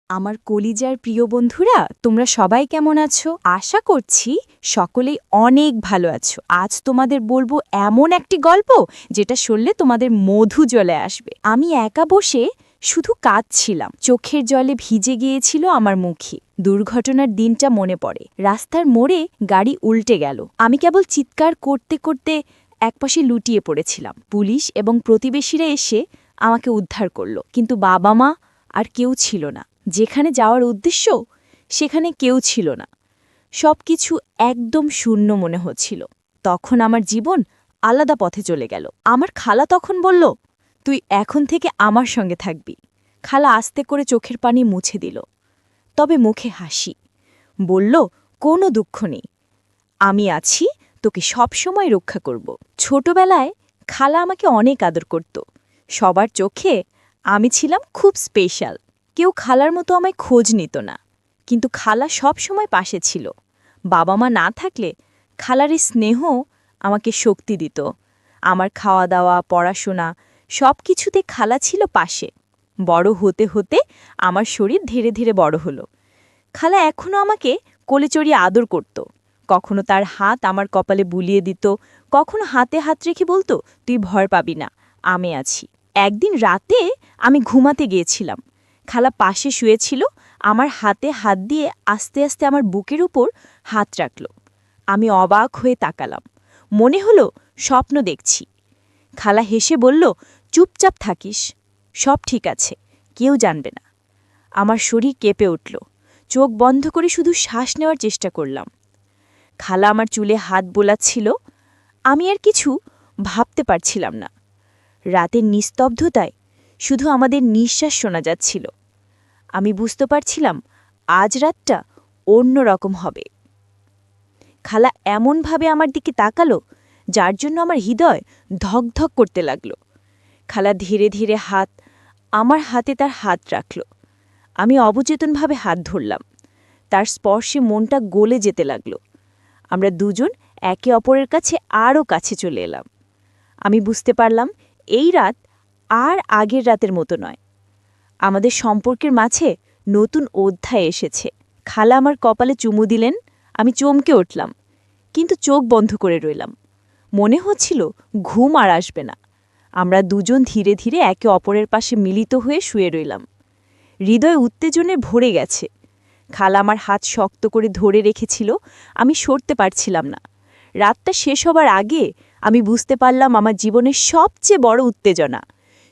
আমার কলিজার প্রিয় বন্ধুরা, তোমরা সবাই কেমন আছো? আশা করছি সকলেই অনেক ভালো আছো। আজ তোমাদের বলবো এমন একটি গল্প যেটা শুনলে তোমাদের মধু চলে আসবে। আমি একা বসে শুধু কাঁদছিলাম, চোখের জলে ভিজে গিয়েছিল আমার মুখে। দুর্ঘটনার দিনটা মনে পড়ে। রাস্তার মোড়ে গাড়ি উল্টে গেল। আমি কেবল চিৎকার করতে করতে একপাশে লুটিয়ে পড়েছিলাম। পুলিশ এবং প্রতিবেশীরা এসে আমাকে উদ্ধার করল, কিন্তু বাবা মা আর কেউ ছিল না। যেখানে যাওয়ার উদ্দেশ্য সেখানে কেউ ছিল না। সবকিছু একদম শূন্য মনে হচ্ছিল। তখন আমার জীবন আলাদা পথে চলে গেল। আমার খালা তখন বলল, তুই এখন থেকে আমার সঙ্গে থাকবি। খালা আস্তে করে চোখের পানি মুছে দিল, তবে মুখে হাসি। বলল, কোনো দুঃখ নেই, আমি আছি, তোকে সবসময় রক্ষা করব। ছোটবেলায় খালা আমাকে অনেক আদর করত। সবার চোখে আমি ছিলাম খুব স্পেশাল। কেউ খালার মতো আমায় খোঁজ নিত না, কিন্তু খালা সব সময় পাশে ছিল। বাবা মা না থাকলে খালার এই স্নেহ আমাকে শক্তি দিত। আমার খাওয়া দাওয়া, পড়াশোনা সব কিছুতে খালা ছিল পাশে। বড় হতে হতে আমার শরীর ধীরে ধীরে বড় হলো। খালা এখনও আমাকে কোলে চড়িয়ে আদর করত। কখনো তার হাত আমার কপালে বুলিয়ে দিত, কখনো হাতে হাত রেখে বলতো, তুই ভয় পাবি না, আমি আছি। একদিন রাতে আমি ঘুমাতে গিয়েছিলাম। খালা পাশে শুয়েছিল, আমার হাতে হাত দিয়ে আস্তে আস্তে আমার বুকের উপর হাত রাখল। আমি অবাক হয়ে তাকালাম। মনে হলো স্বপ্ন দেখছি। খালা হেসে বলল, চুপচাপ থাকিস, সব ঠিক আছে, কেউ জানবে না। আমার শরীর কেঁপে উঠল। চোখ বন্ধ করে শুধু শ্বাস নেওয়ার চেষ্টা করলাম। খালা আমার চুলে হাত বোলাচ্ছিল। আমি আর কিছু ভাবতে পারছিলাম না। রাতের নিস্তব্ধতায় শুধু আমাদের নিঃশ্বাস শোনা যাচ্ছিল। আমি বুঝতে পারছিলাম আজ রাতটা অন্য রকম হবে। খালা এমনভাবে আমার দিকে তাকালো যার জন্য আমার হৃদয় ধকধক করতে লাগল। খালা ধীরে ধীরে আমার হাতে তার হাত রাখল। আমি অবচেতনভাবে হাত ধরলাম। তার স্পর্শে মনটা গলে যেতে লাগল। আমরা দুজন একে অপরের কাছে আরও কাছে চলে এলাম। আমি বুঝতে পারলাম এই রাত আর আগের রাতের মতো নয়। আমাদের সম্পর্কের মাঝে নতুন অধ্যায় এসেছে। খালা আমার কপালে চুমু দিলেন। আমি চমকে উঠলাম, কিন্তু চোখ বন্ধ করে রইলাম। মনে হচ্ছিল ঘুম আর আসবে না। আমরা দুজন ধীরে ধীরে একে অপরের পাশে মিলিত হয়ে শুয়ে রইলাম। হৃদয় উত্তেজনে ভরে গেছে। খালা আমার হাত শক্ত করে ধরে রেখেছিল, আমি সরতে পারছিলাম না। রাতটা শেষ হবার আগে আমি বুঝতে পারলাম আমার জীবনের সবচেয়ে বড় উত্তেজনা,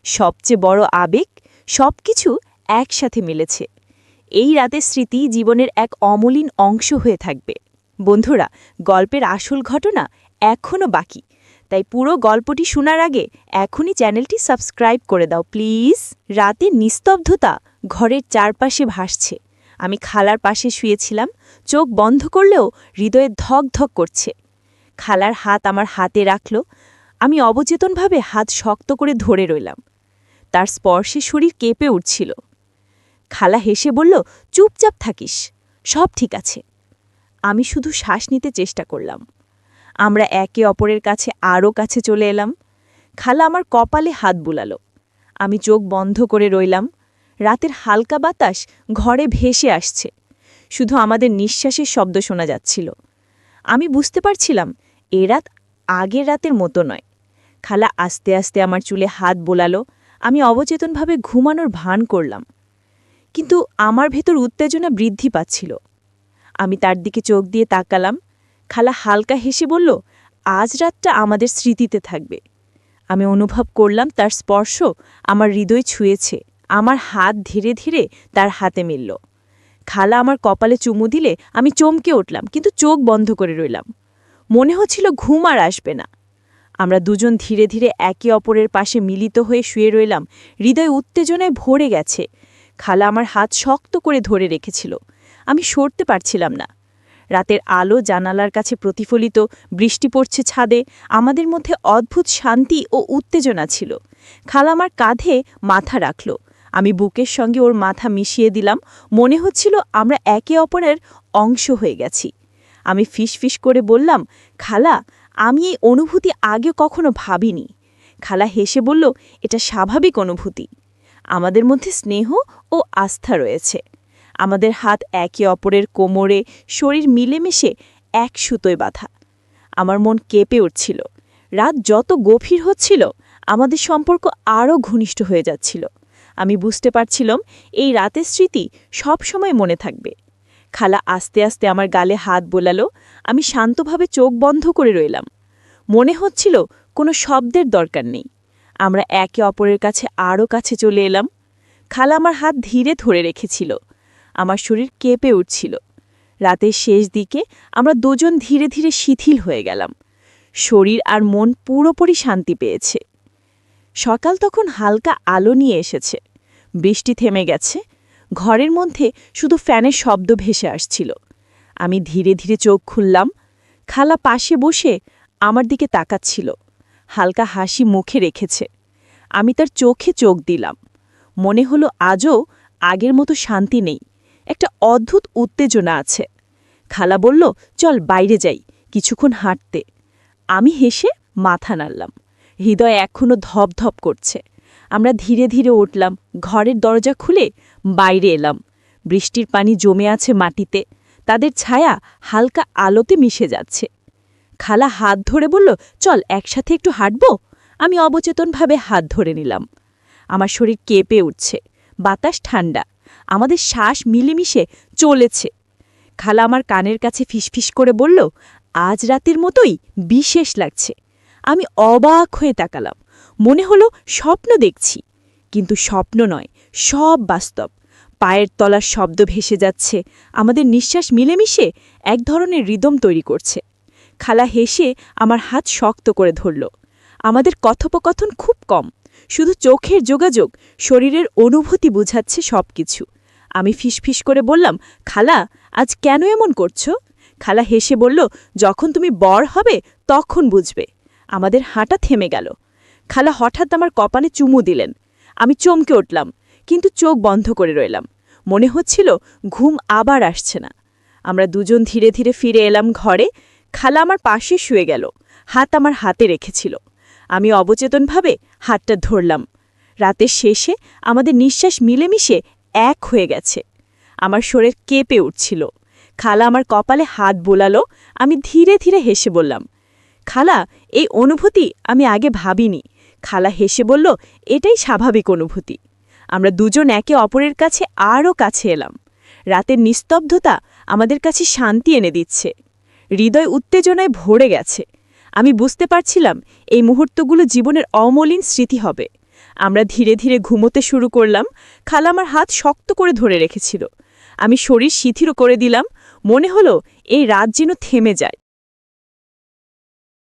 সবচেয়ে বড় আবেগ সবকিছু একসাথে মিলেছে। এই রাতের স্মৃতি জীবনের এক অমলিন অংশ হয়ে থাকবে। বন্ধুরা, গল্পের আসল ঘটনা এখনও বাকি, তাই পুরো গল্পটি শোনার আগে এখনই চ্যানেলটি সাবস্ক্রাইব করে দাও প্লিজ। রাতের নিস্তব্ধতা ঘরের চারপাশে ভাসছে। আমি খালার পাশে শুয়েছিলাম, চোখ বন্ধ করলেও হৃদয়ে ধক ধক করছে। খালার হাত আমার হাতে রাখল। আমি অবচেতনভাবে হাত শক্ত করে ধরে রইলাম। তার স্পর্শে শরীর কেঁপে উঠছিল। খালা হেসে বলল, চুপচাপ থাকিস, সব ঠিক আছে। আমি শুধু শ্বাস নিতে চেষ্টা করলাম। আমরা একে অপরের কাছে আরও কাছে চলে এলাম। খালা আমার কপালে হাত বুলালো। আমি চোখ বন্ধ করে রইলাম। রাতের হালকা বাতাস ঘরে ভেসে আসছে, শুধু আমাদের নিঃশ্বাসের শব্দ শোনা যাচ্ছিল। আমি বুঝতে পারছিলাম এ রাত আগের রাতের মতো নয়। খালা আস্তে আস্তে আমার চুলে হাত বোলালো। আমি অবচেতনভাবে ঘুমানোর ভান করলাম, কিন্তু আমার ভেতর উত্তেজনা বৃদ্ধি পাচ্ছিল। আমি তার দিকে চোখ দিয়ে তাকালাম। খালা হালকা হেসে বলল, আজ রাতটা আমাদের স্মৃতিতে থাকবে। আমি অনুভব করলাম তার স্পর্শ আমার হৃদয় ছুঁয়েছে। আমার হাত ধীরে ধীরে তার হাতে মিলল। খালা আমার কপালে চুমু দিলে আমি চমকে উঠলাম, কিন্তু চোখ বন্ধ করে রইলাম। মনে হচ্ছিল ঘুম আর আসবে না। আমরা দুজন ধীরে ধীরে একে অপরের পাশে মিলিত হয়ে শুয়ে রইলাম। হৃদয় উত্তেজনায় ভরে গেছে। খালা আমার হাত শক্ত করে ধরে রেখেছিল। আমি সরতে পারছিলাম না। রাতের আলো জানালার কাছে প্রতিফলিত, বৃষ্টি পড়ছে ছাদে। আমাদের মধ্যে অদ্ভুত শান্তি ও উত্তেজনা ছিল। খালা আমার কাঁধে মাথা রাখল। আমি বুকের সঙ্গে ওর মাথা মিশিয়ে দিলাম। মনে হচ্ছিল আমরা একে অপরের অংশ হয়ে গেছি। আমি ফিসফিস করে বললাম, খালা, আমি এই অনুভূতি আগে কখনো ভাবিনি। খালা হেসে বলল, এটা স্বাভাবিক অনুভূতি। আমাদের মধ্যে স্নেহ ও আস্থা রয়েছে। আমাদের হাত একে অপরের কোমরে, শরীর মিলেমিশে এক সুতোয় বাঁধা। আমার মন কেঁপে উঠছিল। রাত যত গভীর হচ্ছিল, আমাদের সম্পর্ক আরও ঘনিষ্ঠ হয়ে যাচ্ছিল। আমি বুঝতে পারছিলাম এই রাতের স্মৃতি সব সময় মনে থাকবে। খালা আস্তে আস্তে আমার গালে হাত বোলালো। আমি শান্তভাবে চোখ বন্ধ করে রইলাম। মনে হচ্ছিল কোনো শব্দের দরকার নেই। আমরা একে অপরের কাছে আরও কাছে চলে এলাম। খালা আমার হাত ধীরে ধরে রেখেছিল। আমার শরীর কেঁপে উঠছিল। রাতের শেষ দিকে আমরা দুজন ধীরে ধীরে শিথিল হয়ে গেলাম। শরীর আর মন পুরোপুরি শান্তি পেয়েছে। সকাল তখন হালকা আলো নিয়ে এসেছে। বৃষ্টি থেমে গেছে। ঘরের মধ্যে শুধু ফ্যানের শব্দ ভেসে আসছিল। আমি ধীরে ধীরে চোখ খুললাম। খালা পাশে বসে আমার দিকে তাকাচ্ছিল। হালকা হাসি মুখে রেখেছে। আমি তার চোখে চোখ দিলাম। মনে হলো আজও আগের মতো শান্তি নেই, একটা অদ্ভুত উত্তেজনা আছে। খালা বলল, চল বাইরে যাই, কিছুক্ষণ হাঁটতে। আমি হেসে মাথা নাড়লাম। হৃদয় এখনো ধপধপ করছে। আমরা ধীরে ধীরে উঠলাম। ঘরের দরজা খুলে বাইরে এলাম। বৃষ্টির পানি জমে আছে মাটিতে। তাদের ছায়া হালকা আলোতে মিশে যাচ্ছে। খালা হাত ধরে বলল, চল একসাথে একটু হাঁটব। আমি অবচেতনভাবে হাত ধরে নিলাম। আমার শরীর কেঁপে উঠছে। বাতাস ঠান্ডা। আমাদের শ্বাস মিলেমিশে চলেছে। খালা আমার কানের কাছে ফিসফিস করে বলল, আজ রাতের মতোই বিশেষ লাগছে। আমি অবাক হয়ে তাকালাম। মনে হলো স্বপ্ন দেখছি, কিন্তু স্বপ্ন নয়, সব বাস্তব। পায়ের তলার শব্দ ভেসে যাচ্ছে। আমাদের নিঃশ্বাস মিলেমিশে এক ধরনের রিদম তৈরি করছে। খালা হেসে আমার হাত শক্ত করে ধরল। আমাদের কথোপকথন খুব কম, শুধু চোখের যোগাযোগ, শরীরের অনুভূতি বুঝাচ্ছে সবকিছু। আমি ফিসফিস করে বললাম, খালা, আজ কেন এমন করছো? খালা হেসে বলল, যখন তুমি বর হবে তখন বুঝবে। আমাদের হাঁটা থেমে গেল। খালা হঠাৎ আমার কপালে চুমু দিলেন। আমি চমকে উঠলাম, কিন্তু চোখ বন্ধ করে রইলাম। মনে হচ্ছিল ঘুম আবার আসছে না। আমরা দুজন ধীরে ধীরে ফিরে এলাম ঘরে। খালা আমার পাশে শুয়ে গেল, হাত আমার হাতে রেখেছিল। আমি অবচেতনভাবে হাতটা ধরলাম। রাতের শেষে আমাদের নিঃশ্বাস মিলেমিশে এক হয়ে গেছে। আমার শরীর কেঁপে উঠছিল। খালা আমার কপালে হাত বোলালো। আমি ধীরে ধীরে হেসে বললাম, খালা, এই অনুভূতি আমি আগে ভাবিনি। খালা হেসে বলল, এটাই স্বাভাবিক অনুভূতি। আমরা দুজন একে অপরের কাছে আরও কাছে এলাম। রাতের নিস্তব্ধতা আমাদের কাছে শান্তি এনে দিচ্ছে। হৃদয় উত্তেজনায় ভরে গেছে। আমি বুঝতে পারছিলাম এই মুহূর্তগুলো জীবনের অমলিন স্মৃতি হবে। আমরা ধীরে ধীরে ঘুমোতে শুরু করলাম। খালা আমার হাত শক্ত করে ধরে রেখেছিল। আমি শরীর শিথিল করে দিলাম। মনে হলো এই রাত যেন থেমে যায়।